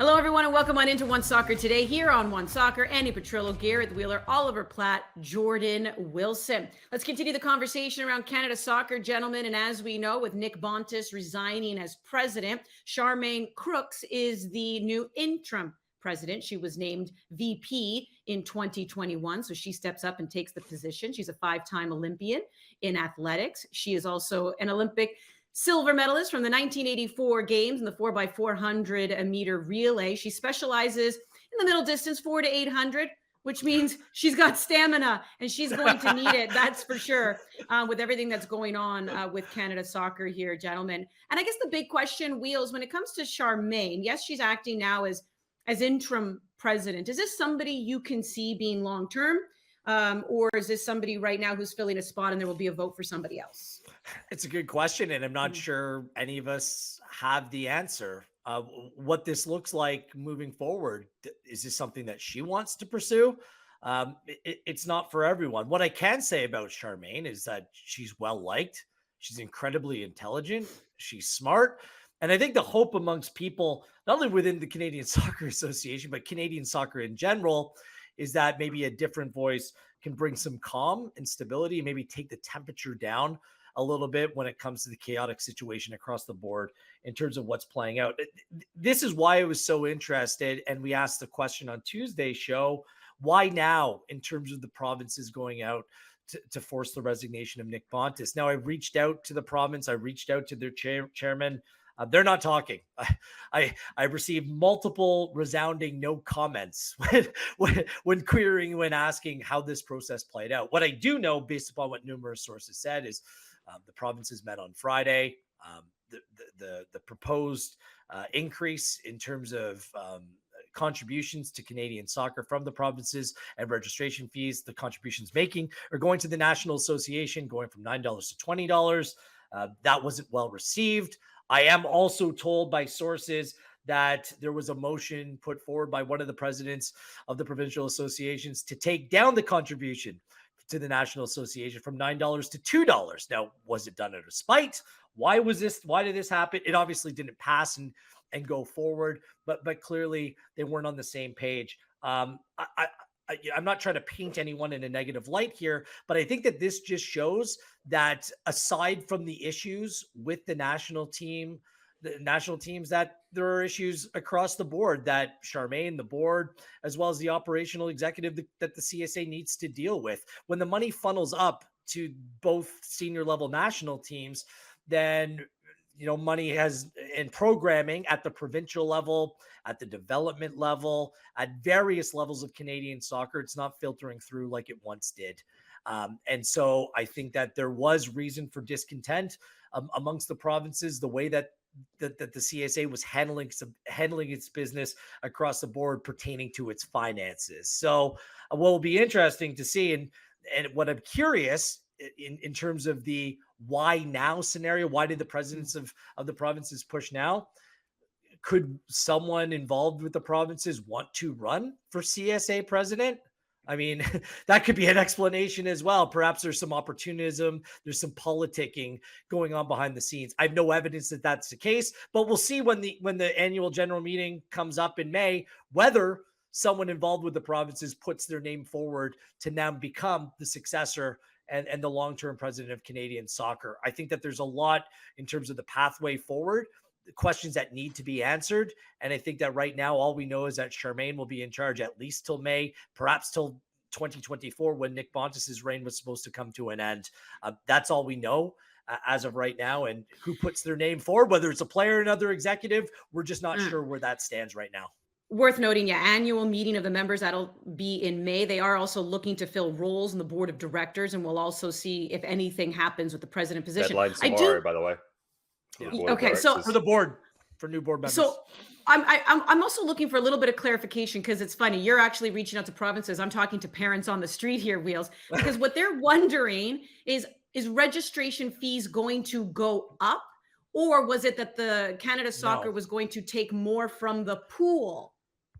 Hello, everyone, and welcome on into OneSoccer Today here on OneSoccer. Andi Petrillo, Gareth Wheeler, Oliver Platt, Jordan Wilson. Let's continue the conversation around Canada soccer, gentlemen. And as we know, with Nick Bontis resigning as president, Charmaine Crooks is the new interim president. She was named VP in 2021, so she steps up and takes the position. She's a five-time Olympian in athletics. She is also an Olympic silver medalist from the 1984 games in the 4x400 meter relay. She specializes in the middle distance, 4 to 800, which means she's got stamina and she's going to need it. That's for sure, with everything that's going on with Canada soccer here, gentlemen. And I guess the big question, Wheels, when it comes to Charmaine, yes, she's acting now as interim president. Is this somebody you can see being long-term? Or is this somebody right now who's filling a spot and there will be a vote for somebody else? It's a good question, and I'm not sure any of us have the answer. What this looks like moving forward, is this something that she wants to pursue? It's not for everyone. What I can say about Charmaine is that she's well-liked. She's incredibly intelligent. She's smart. And I think the hope amongst people, not only within the Canadian Soccer Association, but Canadian soccer in general, is that maybe a different voice can bring some calm and stability and maybe take the temperature down a little bit when it comes to the chaotic situation across the board in terms of what's playing out. This is why I was so interested. And we asked the question on Tuesday's show, why now in terms of the provinces going out to force the resignation of Nick Bontis? Now, I reached out to the province. I reached out to their chairman. They're not talking. I received multiple resounding no comments when querying, when asking how this process played out. What I do know, based upon what numerous sources said, is the provinces met on Friday. The proposed increase in terms of contributions to Canadian soccer from the provinces and registration fees, the contributions making are going to the National Association, going from $9 to $20. That wasn't well received. I am also told by sources that there was a motion put forward by one of the presidents of the provincial associations to take down the contribution to the National Association from $9 to $2. Now, was it done out of spite? Why did this happen? It obviously didn't pass and go forward, but clearly they weren't on the same page. I'm not trying to paint anyone in a negative light here, but I think that this just shows that aside from the issues with the national teams, that there are issues across the board that Charmaine, the board, as well as the operational executive that the CSA needs to deal with. When the money funnels up to both senior level national teams, then money has in programming at the provincial level, at the development level, at various levels of Canadian soccer. It's not filtering through like it once did. And so I think that there was reason for discontent amongst the provinces, the way that the CSA was handling its business across the board pertaining to its finances. So what will be interesting to see, and what I'm curious in terms of the why now scenario, why did the presidents of the provinces push now? Could someone involved with the provinces want to run for CSA president? I mean, that could be an explanation as well. Perhaps there's some opportunism, there's some politicking going on behind the scenes. I have no evidence that that's the case, but we'll see when the annual general meeting comes up in May, whether someone involved with the provinces puts their name forward to now become the successor and the long-term president of Canadian soccer. I think that there's a lot in terms of the pathway forward, the questions that need to be answered. And I think that right now, all we know is that Charmaine will be in charge at least till May, perhaps till 2024, when Nick Bontis's reign was supposed to come to an end. That's all we know as of right now. And who puts their name forward, whether it's a player or another executive, we're just not sure where that stands right now. Worth noting, annual meeting of the members, that'll be in May. They are also looking to fill roles in the board of directors, and we'll also see if anything happens with the president position. Deadline tomorrow, by the way. Okay, so for the board, for new board members. So I'm also looking for a little bit of clarification, because it's funny. You're actually reaching out to provinces. I'm talking to parents on the street here, Wheels, because what they're wondering is registration fees going to go up, or was it that the Canada Soccer was going to take more from the pool?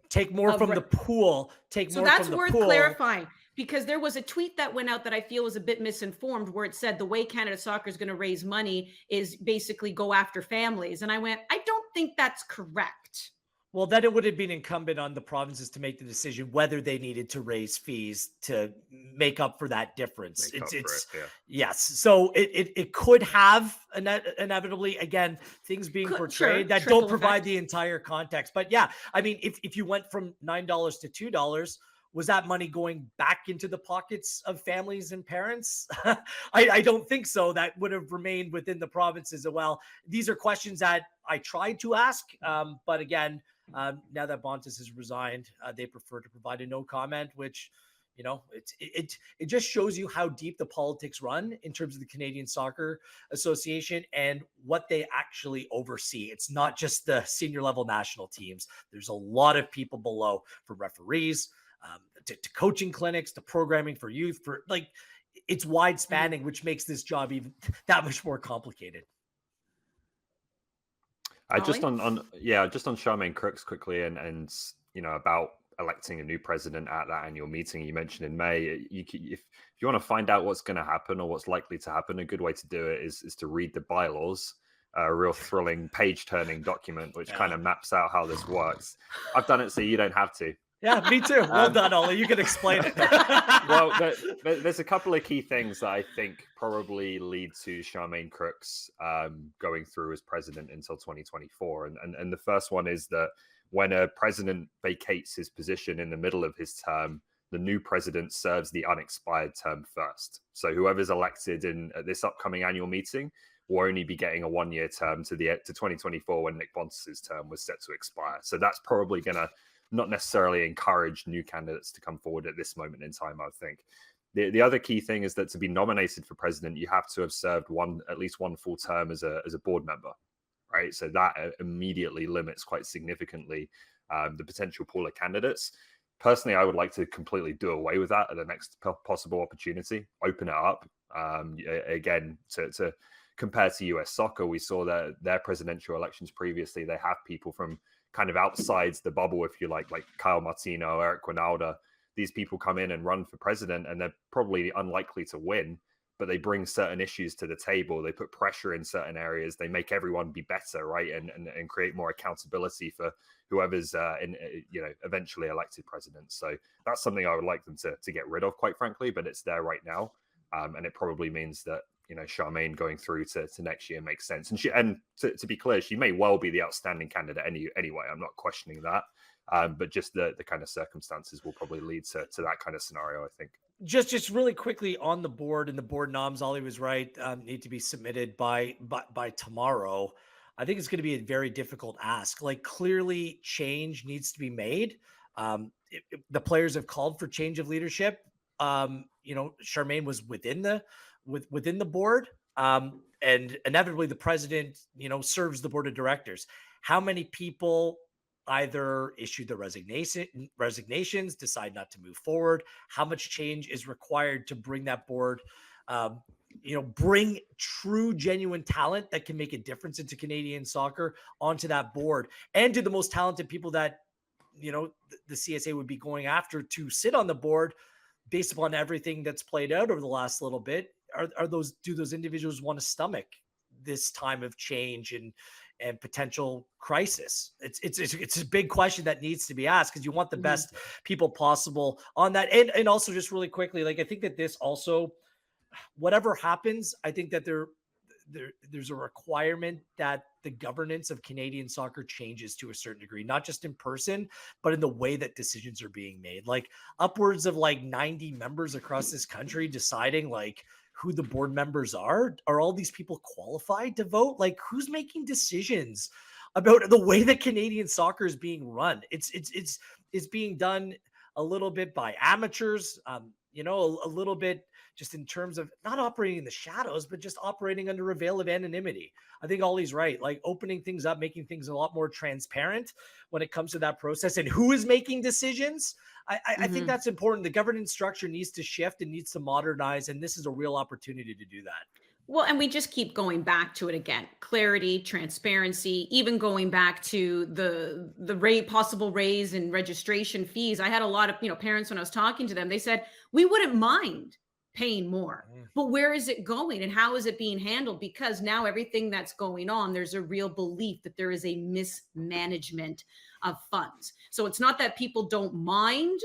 Take more from the pool. So that's worth clarifying, because there was a tweet that went out that I feel was a bit misinformed, where it said the way Canada Soccer is going to raise money is basically go after families. And I went, I don't think that's correct. Well, then it would have been incumbent on the provinces to make the decision whether they needed to raise fees to make up for that difference. Make up for it, yeah. Yes. So it could have inevitably, again, things being portrayed that don't provide the entire context. But yeah, I mean, if you went from $9 to $2, was that money going back into the pockets of families and parents? I don't think so. That would have remained within the provinces as well. These are questions that I tried to ask, but again, now that Bontis has resigned, they prefer to provide a no comment, which, you know, it just shows you how deep the politics run in terms of the Canadian Soccer Association and what they actually oversee. It's not just the senior level national teams. There's a lot of people below, from referees to coaching clinics, to programming for youth, for like, it's wide spanning, which makes this job even that much more complicated. Just on Charmaine Crooks quickly, and you know, about electing a new president at that annual meeting you mentioned in May. If you want to find out what's going to happen or what's likely to happen, a good way to do it is to read the bylaws, a real thrilling page-turning document which kind of maps out how this works. I've done it so you don't have to. Yeah, me too. Well done, Ollie. You can explain it. Well, there's a couple of key things that I think probably lead to Charmaine Crooks going through as president until 2024. And the first one is that when a president vacates his position in the middle of his term, the new president serves the unexpired term first. So whoever's elected at this upcoming annual meeting will only be getting a one-year term to 2024, when Nick Bontis's term was set to expire. So that's probably going to not necessarily encourage new candidates to come forward at this moment in time, I think. The other key thing is that to be nominated for president, you have to have served at least one full term as a board member, right? So that immediately limits quite significantly the potential pool of candidates. Personally, I would like to completely do away with that at the next possible opportunity, open it up. Again, to compare to US soccer, we saw that their presidential elections previously, they have people from kind of outside the bubble, if you like Kyle Martino, Eric Ronaldo. These people come in and run for president, and they're probably unlikely to win, but they bring certain issues to the table. They put pressure in certain areas. They make everyone be better, right? And create more accountability for whoever's eventually elected president. So that's something I would like them to get rid of, quite frankly, but it's there right now. And it probably means that, you know, Charmaine going through to next year makes sense. And to be clear, she may well be the outstanding candidate anyway. I'm not questioning that. But just the kind of circumstances will probably lead to that kind of scenario, I think. Just really quickly on the board, and the board noms, Ollie was right, need to be submitted by tomorrow. I think it's going to be a very difficult ask. Like, clearly change needs to be made. The players have called for change of leadership. You know, Charmaine was within the board, and inevitably the president, you know, serves the board of directors. How many people either issue the resignations, decide not to move forward? How much change is required to bring that board, bring true, genuine talent that can make a difference into Canadian soccer onto that board, and to the most talented people that, you know, the CSA would be going after to sit on the board based upon everything that's played out over the last little bit? Do those individuals want to stomach this time of change and potential crisis? It's a big question that needs to be asked, because you want the best people possible on that. And also, just really quickly, like, I think that this also, whatever happens, I think that there's a requirement that the governance of Canadian soccer changes to a certain degree, not just in person, but in the way that decisions are being made. Like, upwards of like 90 members across this country deciding like who the board members are all these people qualified to vote? Like, who's making decisions about the way that Canadian soccer is being run? It's being done a little bit by amateurs, a little bit just in terms of not operating in the shadows, but just operating under a veil of anonymity. I think Ollie's right. Like, opening things up, making things a lot more transparent when it comes to that process and who is making decisions. I think that's important. The governance structure needs to shift and needs to modernize, and this is a real opportunity to do that. Well, and we just keep going back to it again. Clarity, transparency, even going back to the possible raise in registration fees. I had a lot of, parents, when I was talking to them, they said, we wouldn't mind paying more, but where is it going and how is it being handled? Because now everything that's going on, there's a real belief that there is a mismanagement of funds. So it's not that people don't mind,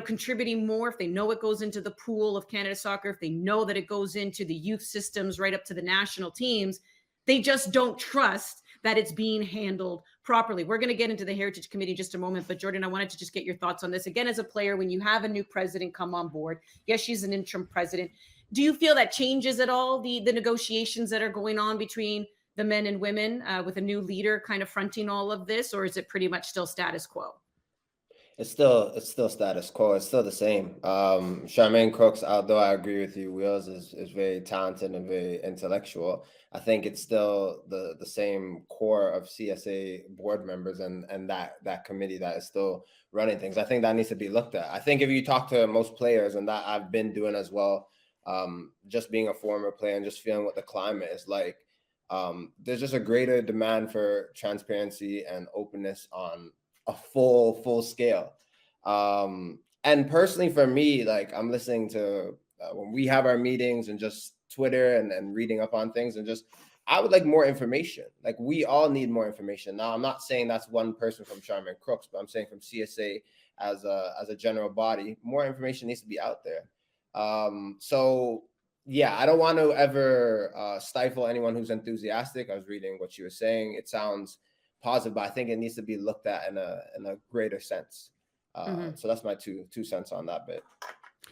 contributing more if they know it goes into the pool of Canada Soccer, if they know that it goes into the youth systems right up to the national teams. They just don't trust that it's being handled properly. We're going to get into the Heritage Committee in just a moment, but Jordan, I wanted to just get your thoughts on this. Again, as a player, when you have a new president come on board, yes, she's an interim president. Do you feel that changes at all the negotiations that are going on between the men and women with a new leader kind of fronting all of this, or is it pretty much still status quo? It's still status quo. It's still the same. Charmaine Crooks, although I agree with you, Wheels is very talented and very intellectual. I think it's still the same core of CSA board members and that committee that is still running things. I think that needs to be looked at. I think if you talk to most players, and that I've been doing as well, just being a former player and just feeling what the climate is like, there's just a greater demand for transparency and openness on a full scale. And personally for me, like, I'm listening to when we have our meetings and just Twitter and reading up on things, and just, I would like more information. Like, we all need more information. Now, I'm not saying that's one person from Charmaine Crooks, but I'm saying from CSA as a general body, more information needs to be out there. So yeah, I don't want to ever stifle anyone who's enthusiastic. I was reading what you were saying. It sounds positive, but I think it needs to be looked at in a greater sense. So that's my two cents on that bit.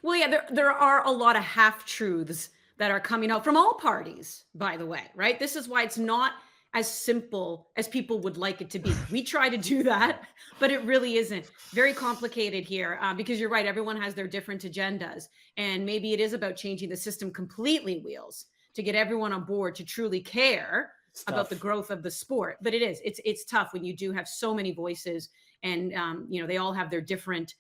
Well, yeah, there are a lot of half-truths that are coming out from all parties, by the way, right? This is why it's not as simple as people would like it to be. We try to do that, but it really isn't. Very complicated here, because you're right, everyone has their different agendas. And maybe it is about changing the system completely, Wheels, to get everyone on board to truly care about the growth of the sport. But it's tough when you do have so many voices, and they all have their different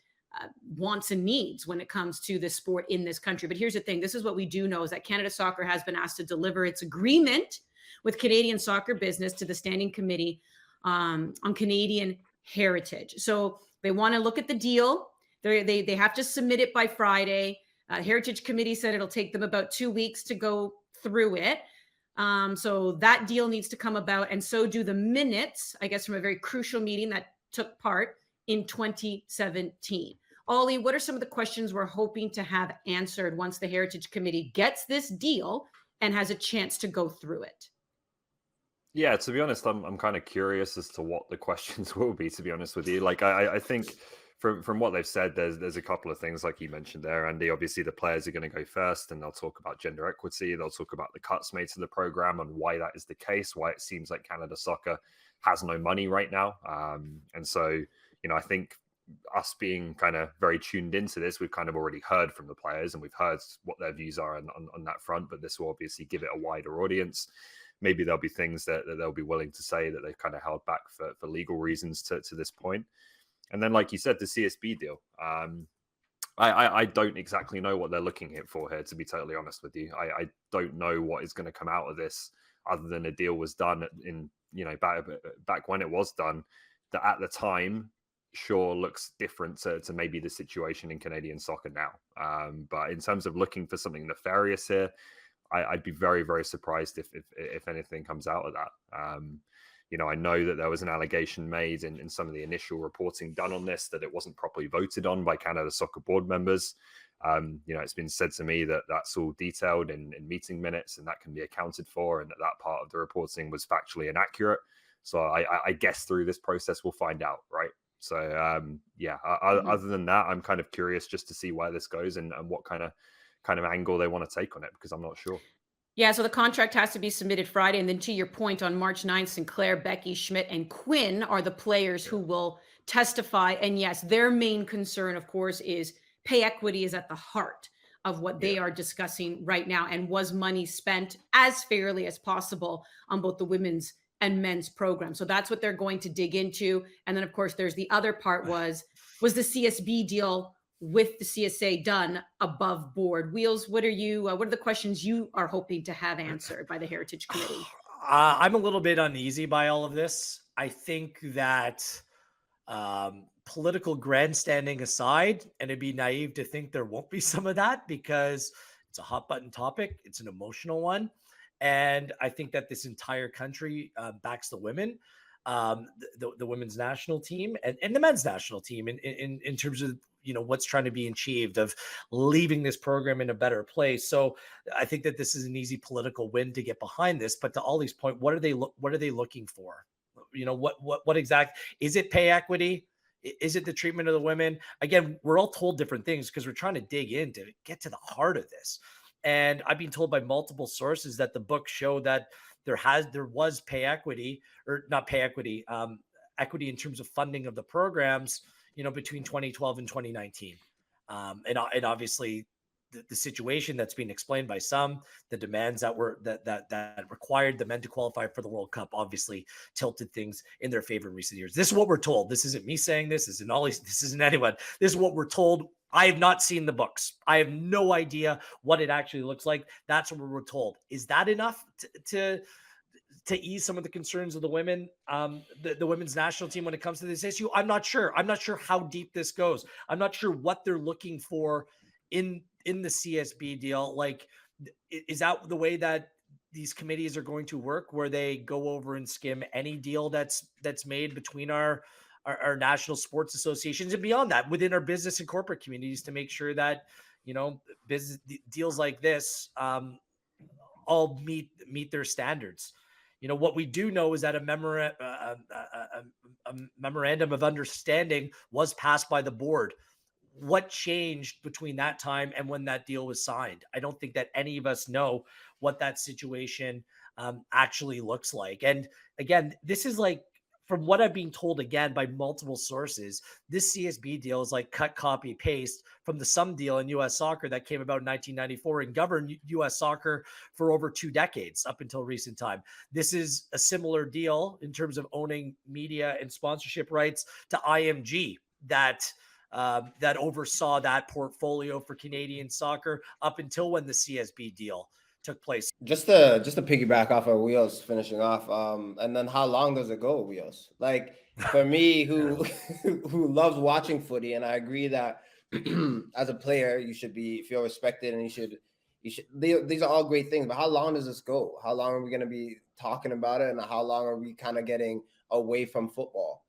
wants and needs when it comes to the sport in this country. But here's the thing, this is what we do know, is that Canada Soccer has been asked to deliver its agreement with Canadian soccer business to the Standing Committee on Canadian Heritage. So they want to look at the deal. They have to submit it by Friday. Heritage Committee said it'll take them about 2 weeks to go through it. So that deal needs to come about, and so do the minutes, I guess, from a very crucial meeting that took part in 2017. Ollie, what are some of the questions we're hoping to have answered once the Heritage Committee gets this deal and has a chance to go through it? Yeah, to be honest, I'm kind of curious as to what the questions will be, to be honest with you. Like, I think from what they've said, there's a couple of things like you mentioned there, Andi. Obviously, the players are going to go first, and they'll talk about gender equity. They'll talk about the cuts made to the program and why that is the case, why it seems like Canada Soccer has no money right now. And so, I think us being kind of very tuned into this, we've kind of already heard from the players, and we've heard what their views are on that front, but this will obviously give it a wider audience. Maybe there'll be things that they'll be willing to say that they've kind of held back for legal reasons to this point. And then, like you said, the CSB deal. I don't exactly know what they're looking for here, to be totally honest with you. I don't know what is going to come out of this, other than a deal was done in, back when it was done, that at the time sure looks different to maybe the situation in Canadian soccer now. But in terms of looking for something nefarious here, I'd be very, very surprised if anything comes out of that. I know that there was an allegation made in some of the initial reporting done on this that it wasn't properly voted on by Canada Soccer board members. It's been said to me that that's all detailed in meeting minutes, and that can be accounted for, and that part of the reporting was factually inaccurate. So I guess through this process we'll find out, right? So other than that, I'm kind of curious just to see where this goes and what kind of angle they want to take on it, because I'm not sure. Yeah, so the contract has to be submitted Friday. And then to your point, on March 9th, Sinclair, Becky, Schmidt, and Quinn are the players who will testify. And yes, their main concern, of course, is pay equity is at the heart of what they are discussing right now. And was money spent as fairly as possible on both the women's and men's program? So that's what they're going to dig into. And then, of course, there's the other part was the CSB deal with the CSA done above board? Wheels, what are the questions you are hoping to have answered by the Heritage Committee? I'm a little bit uneasy by all of this. I think that political grandstanding aside, and it'd be naive to think there won't be some of that, because it's a hot button topic. It's an emotional one. And I think that this entire country backs the women. the women's national team and the men's national team in terms of, what's trying to be achieved of leaving this program in a better place. So I think that this is an easy political win to get behind this. But to Ollie's point, what are they looking for? What exact is it? Pay equity? Is it the treatment of the women? Again, we're all told different things because we're trying to dig in to get to the heart of this. And I've been told by multiple sources that the books show that there was pay equity, or not pay equity, equity in terms of funding of the programs, between 2012 and 2019. And obviously the situation that's being explained by some, the demands that required the men to qualify for the World Cup, obviously tilted things in their favor in recent years. This is what we're told. This isn't me saying this. This isn't anyone. This is what we're told. I have not seen the books. I have no idea what it actually looks like. That's what we're told. Is that enough to ease some of the concerns of the women, the women's national team when it comes to this issue? I'm not sure. I'm not sure how deep this goes. I'm not sure what they're looking for in the CSB deal. Like, is that the way that these committees are going to work, where they go over and skim any deal that's made between our national sports associations and beyond that within our business and corporate communities to make sure that, business deals like this all meet their standards? What we do know is that a memorandum of understanding was passed by the board. What changed between that time and when that deal was signed? I don't think that any of us know what that situation actually looks like. And again, this is like, from what I've been told again by multiple sources, this CSB deal is like cut, copy, paste from the Sum deal in U.S. soccer that came about in 1994 and governed U.S. soccer for over 2 decades up until recent time. This is a similar deal in terms of owning media and sponsorship rights to IMG that oversaw that portfolio for Canadian soccer up until when the CSB deal took place. Just to piggyback off of Wheels finishing off, and then how long does it go, Wheels? Like, for me, who loves watching footy, and I agree that as a player you should feel respected, and you should these are all great things, but how long does this go? How long are we going to be talking about it, and how long are we kind of getting away from football?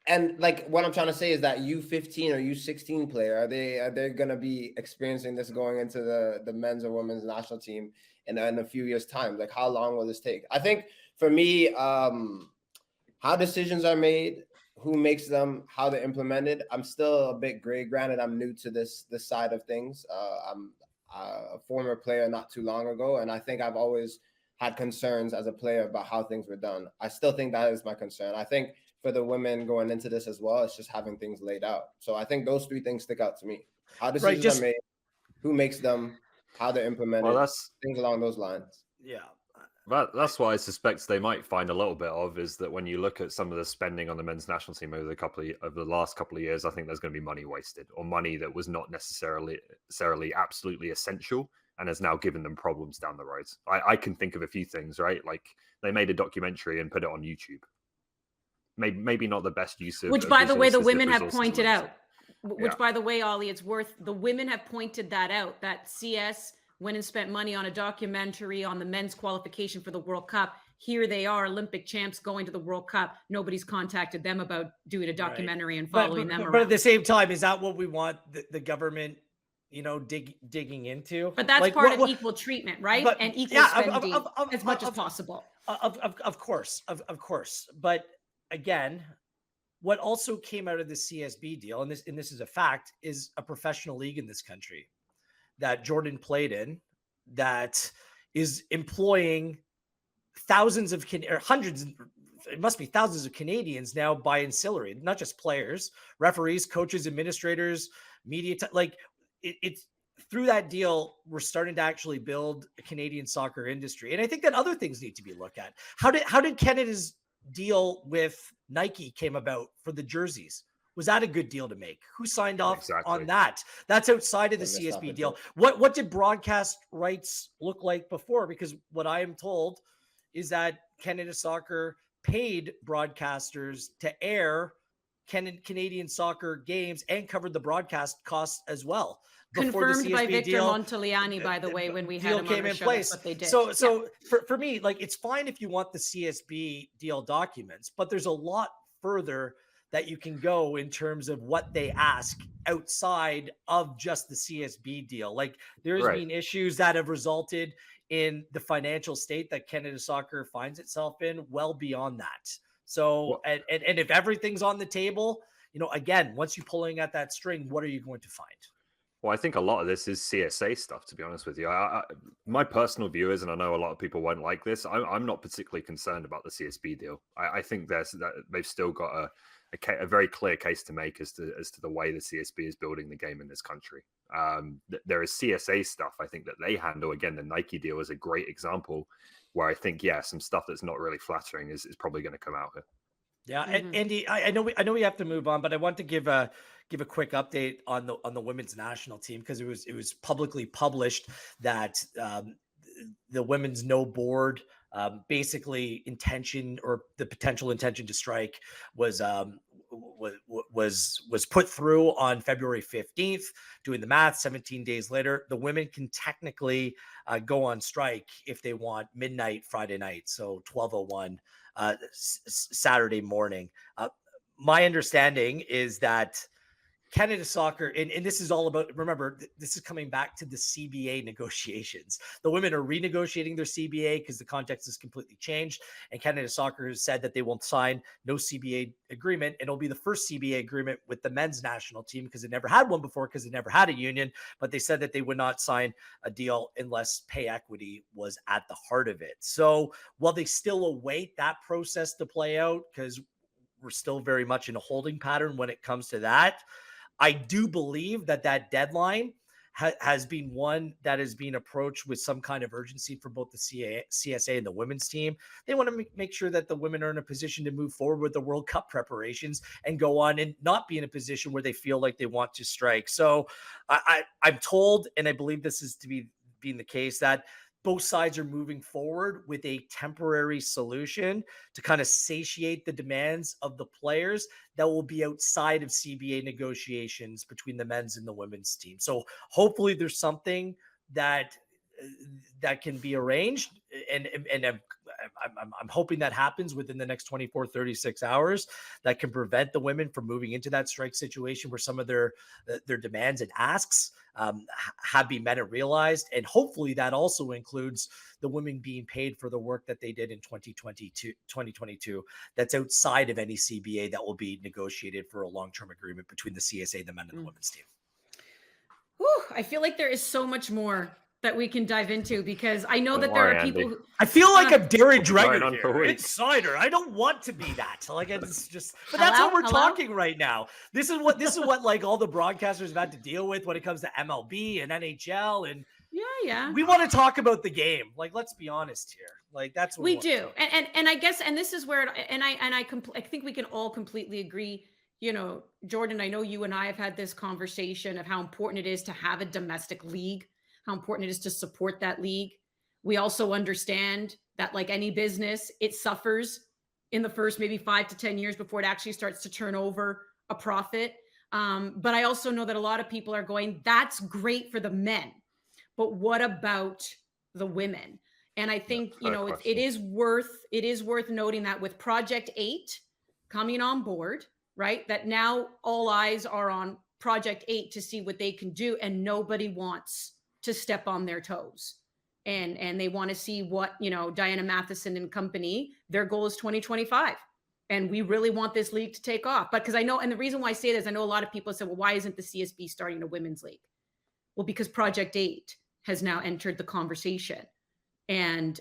And like, what I'm trying to say is that U15 or U16 player, are they going to be experiencing this going into the men's or women's national team in a few years' time? Like, how long will this take? I think for me, how decisions are made, who makes them, how they're implemented, I'm still a bit gray. Granted, I'm new to this side of things. I'm a former player not too long ago, and I think I've always had concerns as a player about how things were done. I still think that is my concern. I think for the women going into this as well, it's just having things laid out. So I think those 3 things stick out to me: how decisions are made, who makes them, how they're implemented, things along those lines. Yeah. That's what I suspect they might find a little bit of, is that when you look at some of the spending on the men's national team over the last couple of years, I think there's going to be money wasted, or money that was not necessarily absolutely essential and has now given them problems down the road. I can think of a few things, right? Like, they made a documentary and put it on YouTube. Maybe not the best use of, which, by the way, the women have pointed out. Which, Yeah. by the way, Ollie, the women have pointed that out, that CS went and spent money on a documentary on the men's qualification for the World Cup. Here they are, Olympic champs, going to the World Cup. Nobody's contacted them about doing a documentary and following them around. But at the same time, is that what we want the government, digging into? But that's part of equal treatment, right? And equal spending as much as possible. Of course. But again, what also came out of the CSB deal, and this is a fact, is a professional league in this country that Jordan played in, that is employing hundreds, it must be thousands of Canadians now by ancillary, not just players, referees, coaches, administrators, media. It's through that deal, we're starting to actually build a Canadian soccer industry. And I think that other things need to be looked at. How did Canada's deal with Nike came about for the jerseys? Was that a good deal to make? Who signed off on that? That's outside of the CSB deal. What did broadcast rights look like before? Because what I am told is that Canada Soccer paid broadcasters to air Canadian soccer games and covered the broadcast costs as well. Confirmed by Victor Montaliani, by the way, when we had him came on in show, place. that's what they did. So for me, like, it's fine if you want the CSB deal documents, but there's a lot further that you can go in terms of what they ask outside of just the CSB deal. Like, there's been issues that have resulted in the financial state that Canada Soccer finds itself in well beyond that. So, and if everything's on the table, again, once you're pulling at that string, what are you going to find? Well, I think a lot of this is CSA stuff, to be honest with you. My personal view is, and I know a lot of people won't like this, I'm not particularly concerned about the CSB deal. I think they've still got a very clear case to make as to the way the CSB is building the game in this country. There is CSA stuff, I think, that they handle. Again, the Nike deal is a great example where I think, some stuff that's not really flattering is probably going to come out here. Yeah, and Andy, I know we have to move on, but I want to give a quick update on the women's national team, because it was publicly published that the women's no board basically intention, or the potential intention to strike, was put through on February 15th. Doing the math, 17 days later, the women can technically go on strike if they want midnight Friday night, so 12:01 Saturday morning. My understanding is that Canada Soccer, and this is all about, remember, this is coming back to the CBA negotiations. The women are renegotiating their CBA because the context has completely changed. And Canada Soccer has said that they won't sign no CBA agreement. And it'll be the first CBA agreement with the men's national team, because it never had one before, because it never had a union. But they said that they would not sign a deal unless pay equity was at the heart of it. So while they still await that process to play out, because we're still very much in a holding pattern when it comes to that, I do believe that deadline has been one that is being approached with some kind of urgency for both the CSA and the women's team. They want to make sure that the women are in a position to move forward with the World Cup preparations and go on and not be in a position where they feel like they want to strike. So I'm told, and I believe this is to be being the case, that both sides are moving forward with a temporary solution to kind of satiate the demands of the players that will be outside of CBA negotiations between the men's and the women's team. So hopefully there's something that can be arranged, and I'm hoping that happens within the next 24, 36 hours, that can prevent the women from moving into that strike situation where some of their demands and asks have been met and realized. And hopefully that also includes the women being paid for the work that they did in 2022 that's outside of any CBA that will be negotiated for a long-term agreement between the CSA, the men, and the women's team. Whew, I feel like there is so much more that we can dive into, because I know that there are people who, I feel like I'm Darren Dreger on here, insider. I don't want to be that. Like, it's just, but that's what we're talking right now. This is what like all the broadcasters have had to deal with when it comes to MLB and NHL, and we want to talk about the game. Like, let's be honest here. Like, that's what we do. And I guess, and this is where, I think we can all completely agree. Jordan, I know you and I have had this conversation of how important it is to have a domestic league, how important it is to support that league. We also understand that, like any business, it suffers in the first maybe 5 to 10 years before it actually starts to turn over a profit. But I also know that a lot of people are going, that's great for the men, but what about the women? And I think, it is worth noting that with Project 8 coming on board, right, that now all eyes are on Project 8 to see what they can do, and nobody wants to step on their toes. And they want to see what, Diana Matheson and company, their goal is 2025. And we really want this league to take off. But because I know, and the reason why I say this, I know a lot of people say, well, why isn't the CSB starting a women's league? Well, because Project 8 has now entered the conversation. And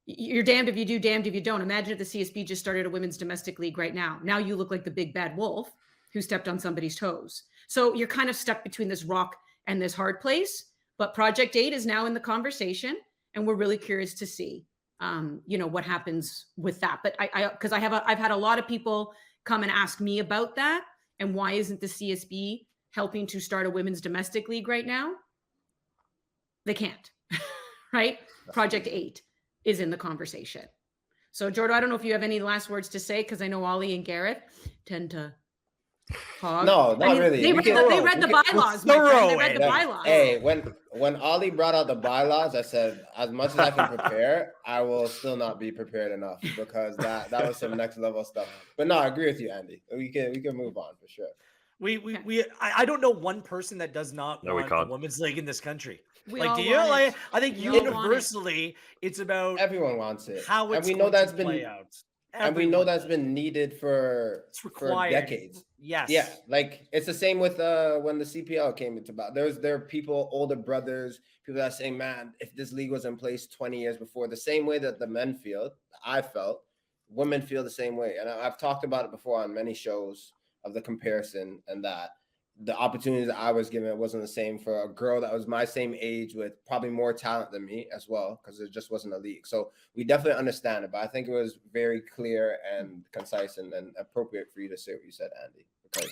you're damned if you do, damned if you don't. Imagine if the CSB just started a women's domestic league right now. Now you look like the big bad wolf who stepped on somebody's toes. So you're kind of stuck between this rock and this hard place. But Project 8 is now in the conversation, and we're really curious to see, what happens with that. But because I've had a lot of people come and ask me about that, and why isn't the CSB helping to start a women's domestic league right now? They can't, right? Project 8 is in the conversation. So, Jordan, I don't know if you have any last words to say, because I know Ollie and Gareth tend to Hog. No, not really. They read the bylaws, my friend. They read the Yeah. bylaws. Hey, when Ollie brought out the bylaws, I said, as much as I can prepare, I will still not be prepared enough, because that was some next level stuff. But no, I agree with you, Andy. We can move on for sure. I don't know one person that does not want a can't. women's league in this country. We Like, all do you? want Like, it. I think We all want it. universally, it's about Everyone wants it. how it's and we know going that's to been play out. and we know Everyone that's does. been needed for decades. Yes. Yeah, like it's the same with when the CPL came into about. There are people, older brothers, people that say, man, if this league was in place 20 years before, the same way that the men feel, I felt, women feel the same way. And I've talked about it before on many shows of the comparison, and that the opportunities that I was given wasn't the same for a girl that was my same age with probably more talent than me as well, because it just wasn't a league. So we definitely understand it, but I think it was very clear and concise and appropriate for you to say what you said, Andy, because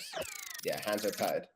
yeah, hands are tied.